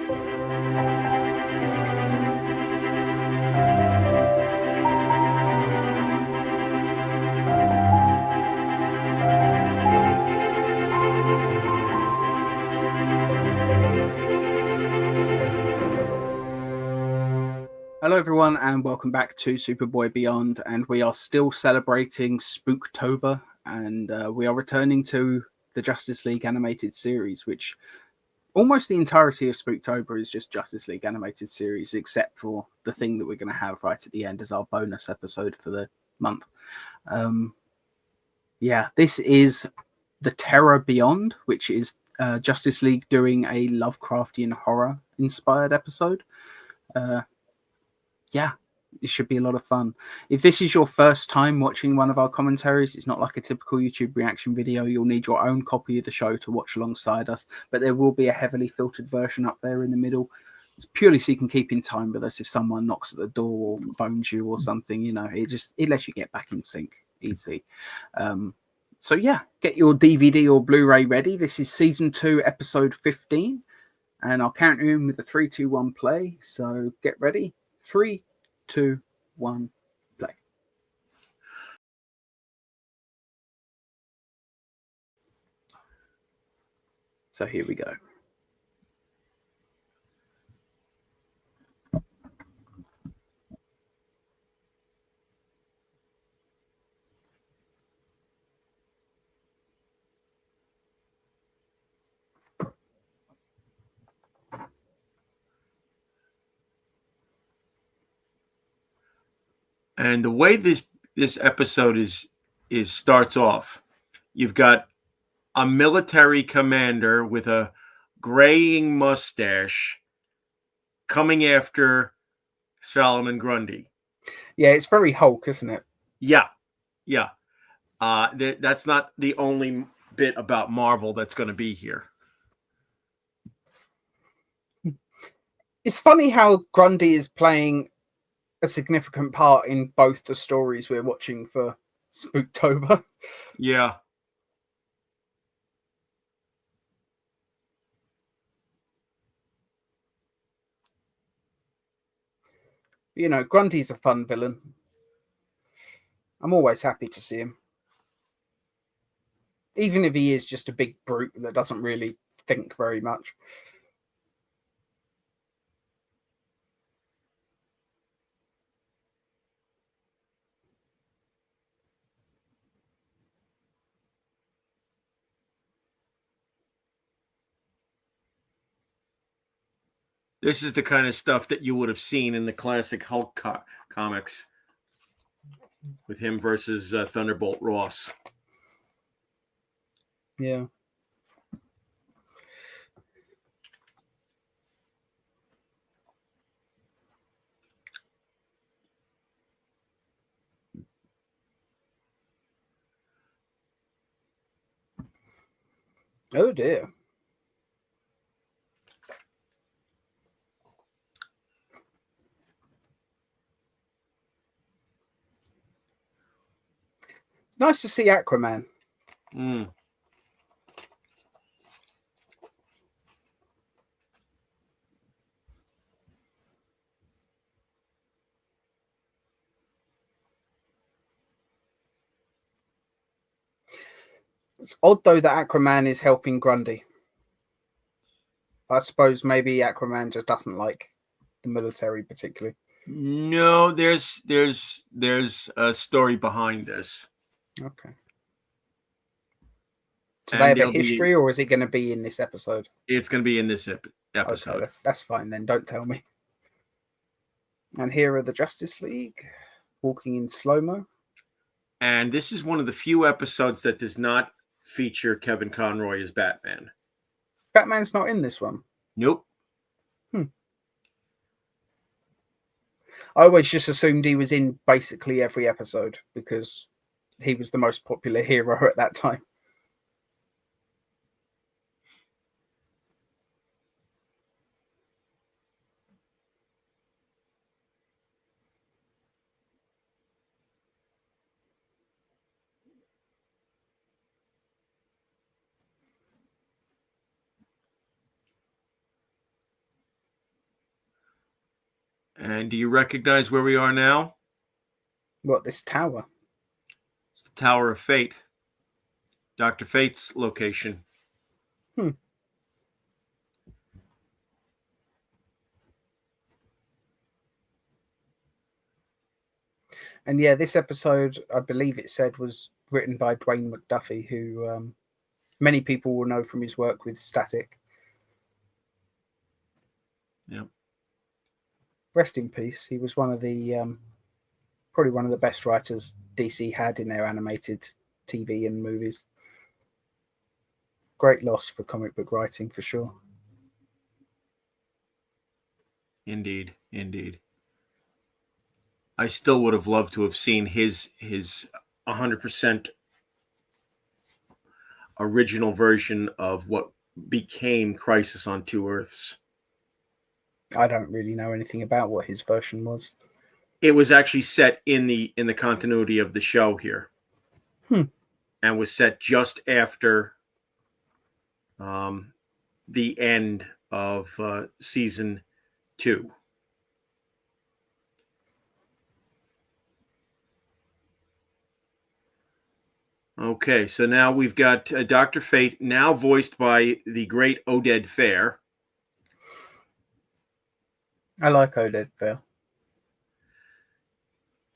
Hello everyone and welcome back to Superboy Beyond, and we are still celebrating Spooktober, and we are returning to the Justice League animated series, which almost the entirety of Spooktober is just Justice League animated series, except for the thing that we're going to have right at the end as our bonus episode for the month. This is the Terror Beyond, which is Justice League doing a Lovecraftian horror inspired episode. It should be a lot of fun. If this is your first time watching one of our commentaries, it's not like a typical YouTube reaction video. You'll need your own copy of the show to watch alongside us, but there will be a heavily filtered version up there in the middle. It's purely so you can keep in time with us if someone knocks at the door or phones you or something. You know, it lets you get back in sync easy. Get your DVD or Blu-ray ready. This is season 2, episode 15, and I'll count you in with a 3, 2, 1 play. So get ready. 3, 2, 1, play. So here we go. And the way this episode is starts off, you've got a military commander with a graying mustache coming after Solomon Grundy. Yeah, it's very Hulk, isn't it? Yeah. That's not the only bit about Marvel that's going to be here. It's funny how Grundy is playing a significant part in both the stories we're watching for Spooktober. Yeah. You know, Grundy's a fun villain. I'm always happy to see him. Even if he is just a big brute that doesn't really think very much. This is the kind of stuff that you would have seen in the classic Hulk comics with him versus Thunderbolt Ross. Yeah. Oh dear. It's nice to see Aquaman. It's odd though that Aquaman is helping Grundy. I suppose maybe Aquaman just doesn't like the military particularly. No, there's a story behind this. Okay. So they have a history, or is it going to be in this episode? It's going to be in this episode. Okay, that's fine then. Don't tell me. And here are the Justice League walking in slow-mo. And this is one of the few episodes that does not feature Kevin Conroy as Batman. Batman's not in this one? Nope. I always just assumed he was in basically every episode because he was the most popular hero at that time. And do you recognize where we are now? What, this tower? It's the Tower of Fate. Dr. Fate's location. And yeah, this episode, I believe it said, was written by Dwayne McDuffie, who many people will know from his work with Static. Yep. Rest in peace. He was one of the probably one of the best writers DC had in their animated TV and movies. Great loss for comic book writing, for sure. Indeed, indeed. I still would have loved to have seen his 100% original version of what became Crisis on Two Earths. I don't really know anything about what his version was. It was actually set in the continuity of the show here, and was set just after the end of season 2. Okay, so now we've got Dr. Fate, now voiced by the great Oded Fair. I like Oded Fair.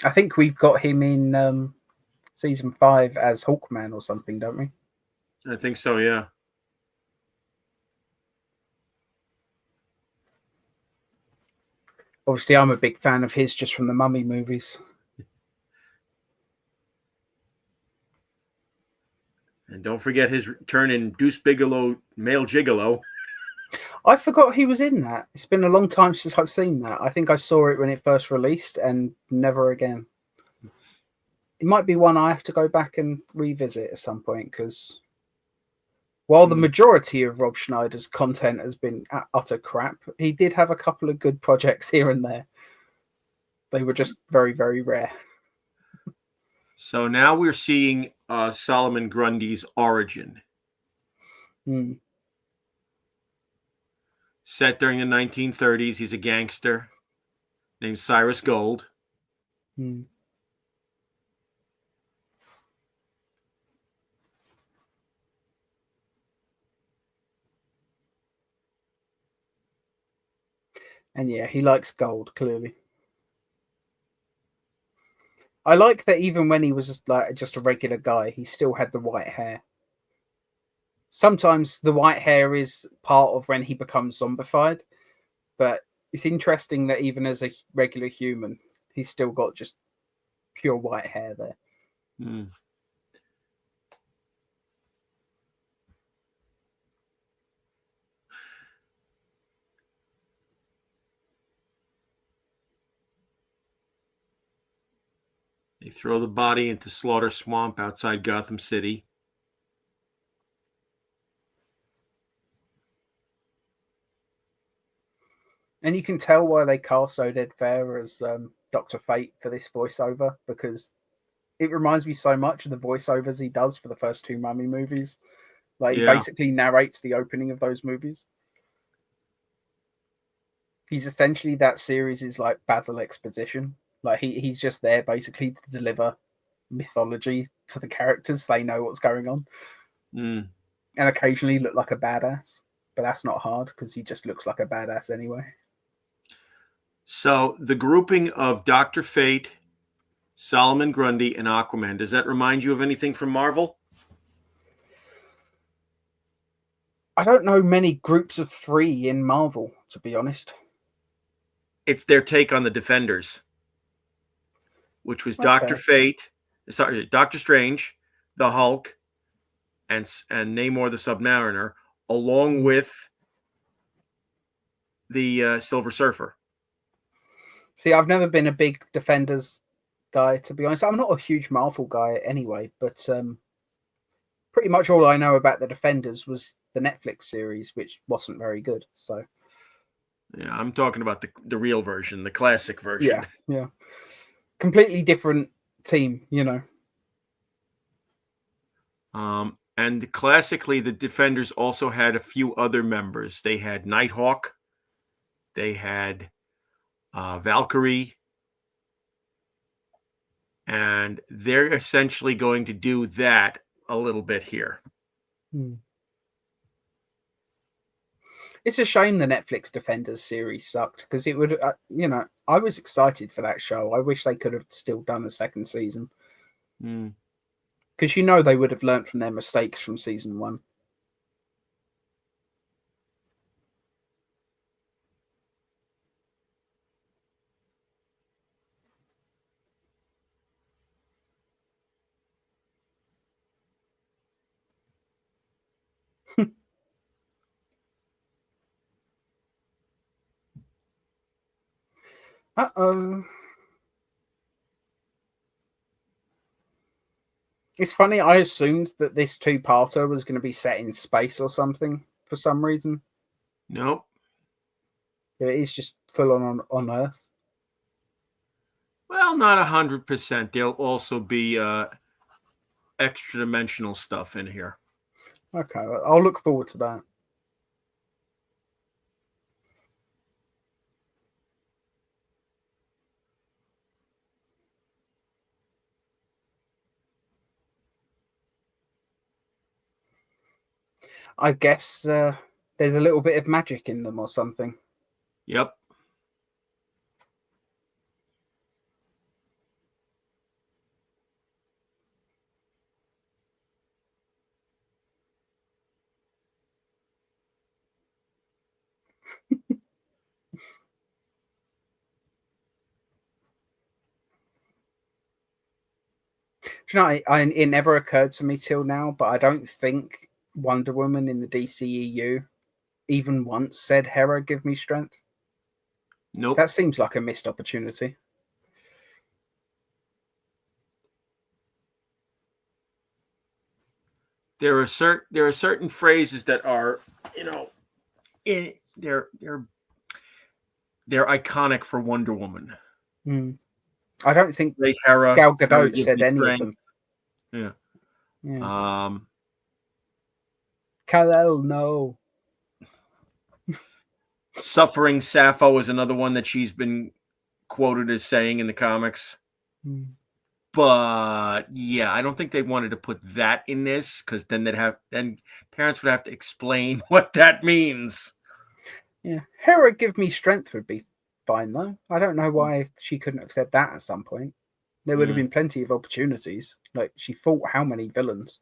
I think we've got him in season 5 as Hawkman or something, don't we? I think so, yeah. Obviously, I'm a big fan of his just from the Mummy movies. And don't forget his turn in Deuce Bigalow, Male Gigolo. I forgot he was in that. It's been a long time since I've seen that. I think I saw it when it first released and never again. It might be one I have to go back and revisit at some point, because while the majority of Rob Schneider's content has been utter crap, he did have a couple of good projects here and there. They were just very, very rare. So now we're seeing Solomon Grundy's origin. Set during the 1930s, he's a gangster named Cyrus Gold. And yeah, he likes gold, clearly. I like that even when he was just a regular guy, he still had the white hair. Sometimes the white hair is part of when he becomes zombified, but it's interesting that even as a regular human, he's still got just pure white hair there. They throw the body into Slaughter Swamp outside Gotham City. And you can tell why they cast Oded Fair as Dr. Fate for this voiceover, because it reminds me so much of the voiceovers he does for the first 2 Mummy movies. Like, he basically narrates the opening of those movies. He's essentially that series' like Basil Exposition. Like, he's just there basically to deliver mythology to the characters. They know what's going on. And occasionally look like a badass. But that's not hard, because he just looks like a badass anyway. So the grouping of Dr. Fate, Solomon Grundy, and Aquaman, does that remind you of anything from Marvel? I don't know many groups of 3 in Marvel, to be honest. It's their take on the Defenders, which was Dr. Fate, Doctor Strange, the Hulk, and Namor the Submariner, along with the Silver Surfer. See, I've never been a big Defenders guy, to be honest. I'm not a huge Marvel guy anyway, but pretty much all I know about the Defenders was the Netflix series, which wasn't very good. So, yeah, I'm talking about the real version, the classic version. Yeah. Completely different team, you know. And classically, the Defenders also had a few other members. They had Nighthawk. They had Valkyrie, and they're essentially going to do that a little bit here. It's a shame the Netflix Defenders series sucked, because it would, I was excited for that show. I wish they could have still done a second season, because they would have learnt from their mistakes from season 1. Uh-oh. It's funny, I assumed that this 2-parter was going to be set in space or something for some reason. Nope. But it is just full on Earth. Well, not 100%. There'll also be extra dimensional stuff in here. Okay, I'll look forward to that. I guess there's a little bit of magic in them or something. Yep. It never occurred to me till now, but I don't think Wonder Woman in the DCEU even once said, "Hera, give me strength." Nope. That seems like a missed opportunity. There are certain phrases that are, they're iconic for Wonder Woman. I don't think Hera, Gal Gadot said any of them. Yeah. Kal-El, no. Suffering Sappho is another one that she's been quoted as saying in the comics. But yeah, I don't think they wanted to put that in this, because then parents would have to explain what that means. Yeah, Hera, give me strength would be fine though. I don't know why she couldn't have said that at some point. There would have been plenty of opportunities. Like, she fought how many villains?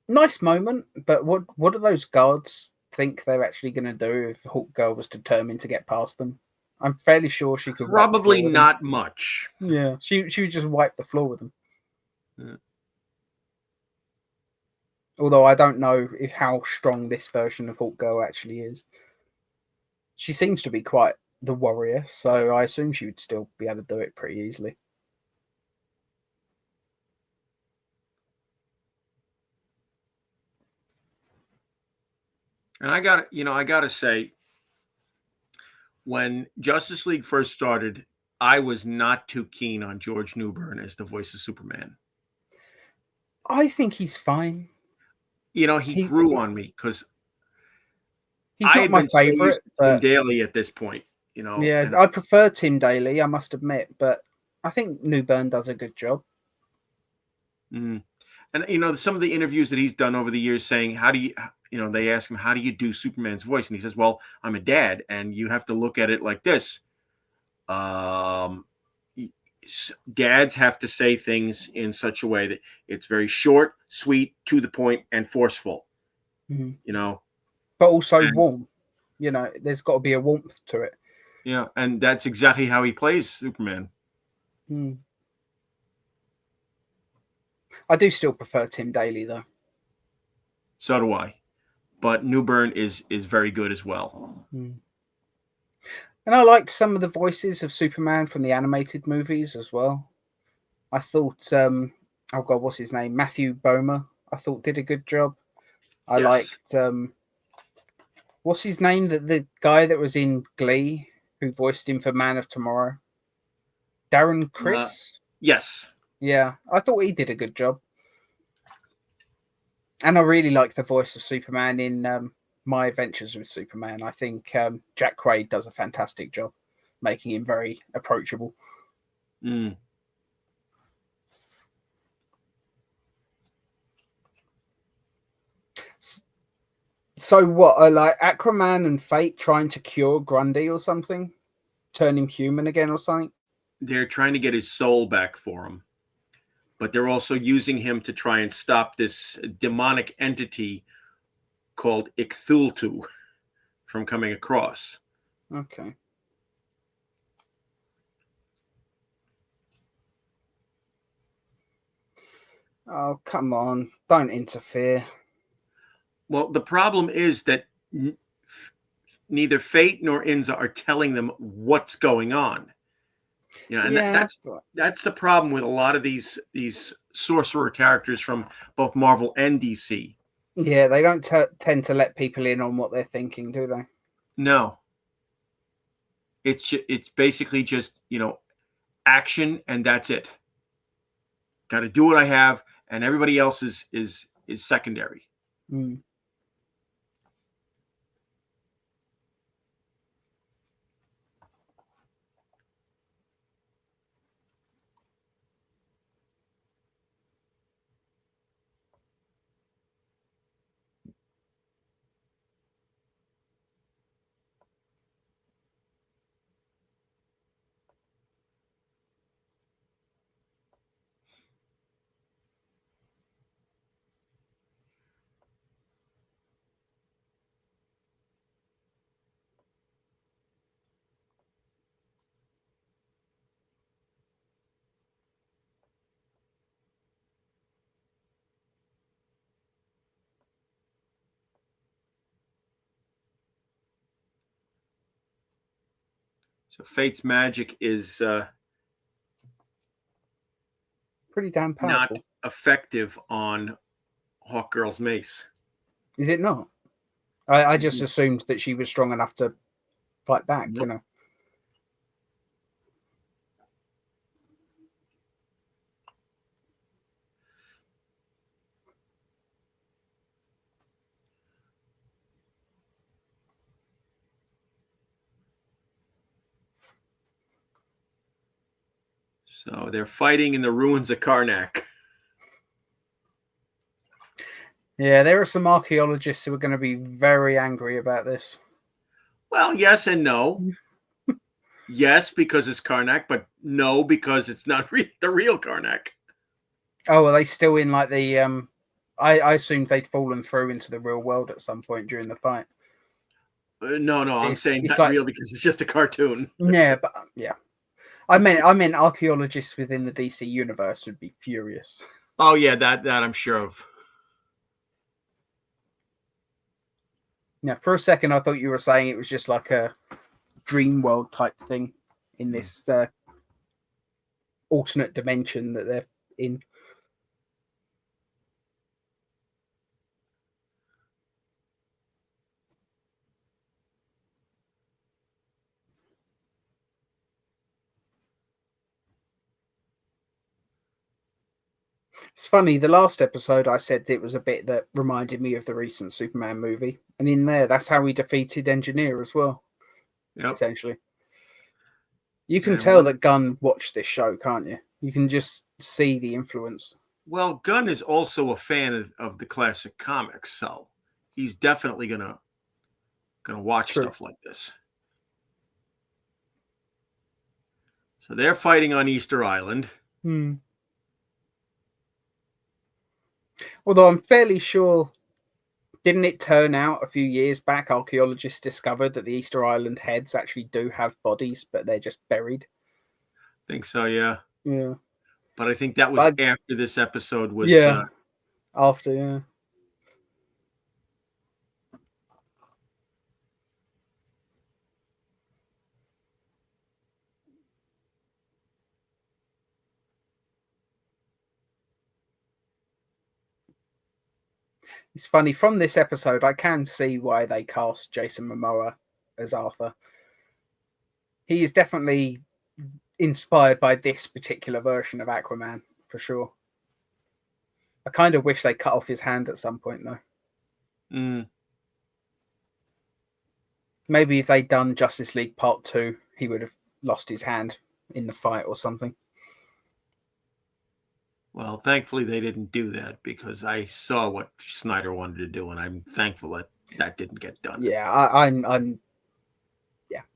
Nice moment, but what do those guards think they're actually going to do if Hawk Girl was determined to get past them? I'm fairly sure she could probably not much. Yeah, she would just wipe the floor with them. Yeah. Although I don't know how strong this version of Hawk Girl actually is. She seems to be quite the warrior, so I assume she would still be able to do it pretty easily. And I gotta say, when Justice League first started, I was not too keen on George Newbern as the voice of Superman. I think he's fine. He grew on me, because he's not my favorite. Tim Daly at this point, Yeah, I prefer Tim Daly, I must admit, but I think Newbern does a good job. And some of the interviews that he's done over the years, saying, how do you, they ask him, how do you do Superman's voice? And he says, well, I'm a dad, and you have to look at it like this. Dads have to say things in such a way that it's very short, sweet, to the point, and forceful. But also warm. There's got to be a warmth to it. Yeah, and that's exactly how he plays Superman. I do still prefer Tim Daly, though. So do I. But Newbern is very good as well. And I liked some of the voices of Superman from the animated movies as well. I thought, oh God, what's his name? Matthew Bomer, I thought did a good job. I Yes. liked, what's his name? The guy that was in Glee who voiced him for Man of Tomorrow. Darren Criss? Yes. Yeah, I thought he did a good job. And I really like the voice of Superman in My Adventures with Superman. I think Jack Quaid does a fantastic job making him very approachable. Mm. So what are like Aquaman and Fate trying to cure Grundy or something? Turn him human again or something? They're trying to get his soul back for him, but they're also using him to try and stop this demonic entity called Icthultu from coming across. Okay. Oh, come on. Don't interfere. Well, the problem is that neither Fate nor Inza are telling them what's going on. You know, and Yeah. that's the problem with a lot of these sorcerer characters from both Marvel and DC. Yeah, they don't tend to let people in on what they're thinking, do they? No, it's basically just action, and that's it. Got to do what I have, and everybody else is secondary. Mm. So Fate's magic is Pretty damn not powerful. effective on Hawkgirl's mace. Is it not? I just assumed that she was strong enough to fight back, Nope. you know. So they're fighting in the ruins of Karnak. Yeah, there are some archaeologists who are going to be very angry about this. Well, yes and no. Yes, because it's Karnak, but no, because it's not the real Karnak. Oh, are they still in like the I assumed they'd fallen through into the real world at some point during the fight. No, I'm saying it's not like, real because it's just a cartoon. Yeah, but yeah. I meant archaeologists within the DC universe would be furious. Oh yeah, that I'm sure of. Yeah, for a second I thought you were saying it was just like a dream world type thing in this alternate dimension that they're in. It's funny, the last episode I said it was a bit that reminded me of the recent Superman movie. And in there, that's how he defeated Engineer as well. Yep. Essentially. You can And tell that Gunn watched this show, can't you? You can just see the influence. Well, Gunn is also a fan of the classic comics, so he's definitely gonna watch stuff like this. So they're fighting on Easter Island. Although I'm fairly sure, didn't it turn out a few years back, archaeologists discovered that the Easter Island heads actually do have bodies, but they're just buried? I think so, yeah. Yeah. But I think that was after this episode was. Yeah. After, yeah. It's funny, from this episode, I can see why they cast Jason Momoa as Arthur. He is definitely inspired by this particular version of Aquaman, for sure. I kind of wish they cut off his hand at some point, though. Maybe if they'd done Justice League Part 2, he would have lost his hand in the fight or something. Well, thankfully they didn't do that, because I saw what Snyder wanted to do, and I'm thankful that that didn't get done. Yeah,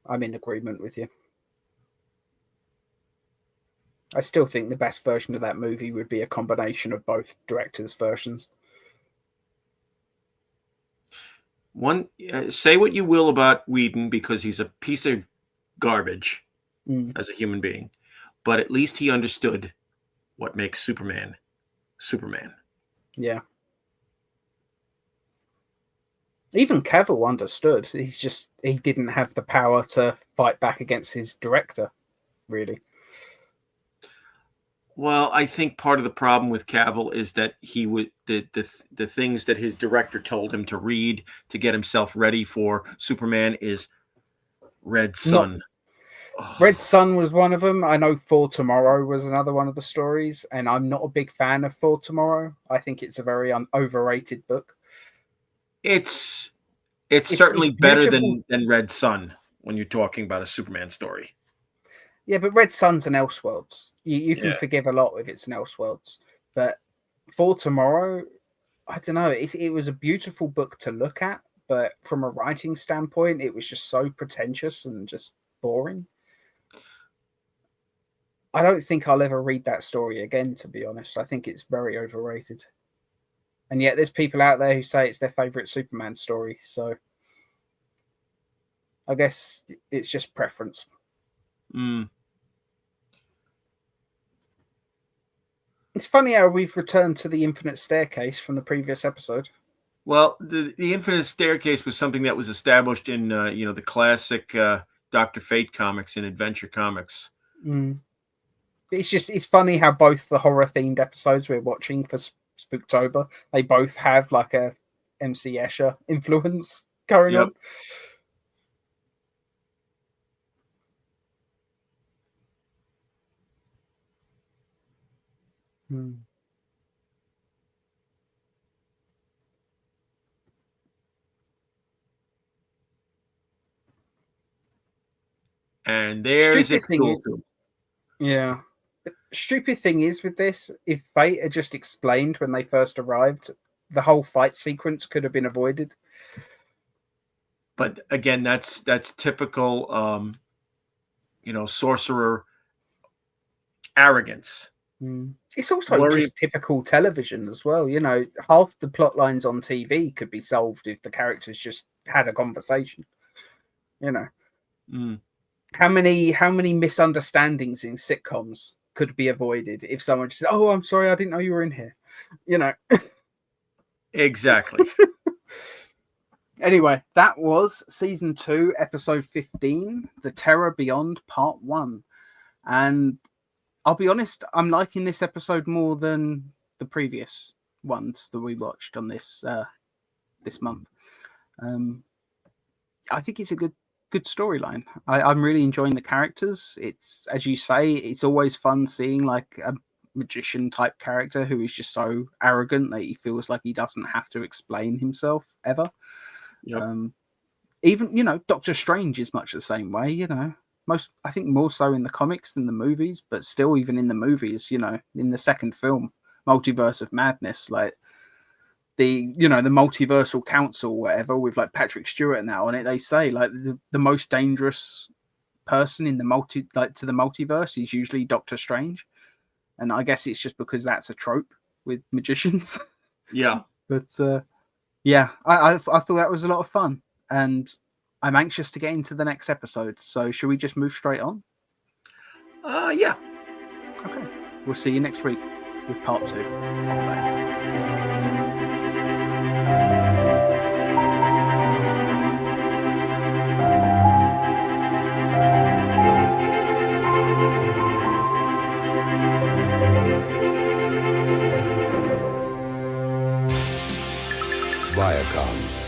I'm in agreement with you. I still think the best version of that movie would be a combination of both directors' versions. Say what you will about Whedon, because he's a piece of garbage as a human being, but at least he understood what makes Superman. Yeah. Even Cavill understood. He didn't have the power to fight back against his director, really. Well, I think part of the problem with Cavill is that he would the things that his director told him to read to get himself ready for Superman is Red Sun. Red Sun was one of them. I know For Tomorrow was another one of the stories, and I'm not a big fan of For Tomorrow. I think it's a very overrated book. It's certainly better than Red Sun when you're talking about a Superman story. Yeah, but Red Sun's an Elseworlds. You can forgive a lot if it's an Elseworlds. But For Tomorrow, I don't know. It was a beautiful book to look at, but from a writing standpoint, it was just so pretentious and just boring. I don't think I'll ever read that story again, to be honest. I think it's very overrated. And yet there's people out there who say it's their favourite Superman story. So I guess it's just preference. It's funny how we've returned to the Infinite Staircase from the previous episode. Well, the Infinite Staircase was something that was established in the classic Dr. Fate comics and Adventure comics. It's funny how both the horror themed episodes we're watching for Spooktober, they both have like a MC Escher influence going on. And there's a yeah. The stupid thing is with this, if Fate had just explained when they first arrived, the whole fight sequence could have been avoided. But again, that's typical, sorcerer arrogance. It's also just typical television as well. Half the plot lines on TV could be solved if the characters just had a conversation. How many misunderstandings in sitcoms could be avoided if someone just said, "Oh, I'm sorry, I didn't know you were in here." Exactly. Anyway, that was season 2, episode 15, The Terror Beyond, part 1. And I'll be honest, I'm liking this episode more than the previous ones that we watched on this month. I think it's a good storyline. I'm really enjoying the characters. It's, as you say, it's always fun seeing like a magician type character who is just so arrogant that he feels like he doesn't have to explain himself ever. Even Doctor Strange is much the same way. I think more so in the comics than the movies, but still, even in the movies, in the second film, Multiverse of Madness, like the multiversal council, whatever, with like Patrick Stewart now on it, they say like the most dangerous person in the to the multiverse is usually Doctor Strange, and I guess it's just because that's a trope with magicians. Yeah, but I thought that was a lot of fun, and I'm anxious to get into the next episode. So should we just move straight on? Yeah. Okay. We'll see you next week with part 2. Bye. Viacom.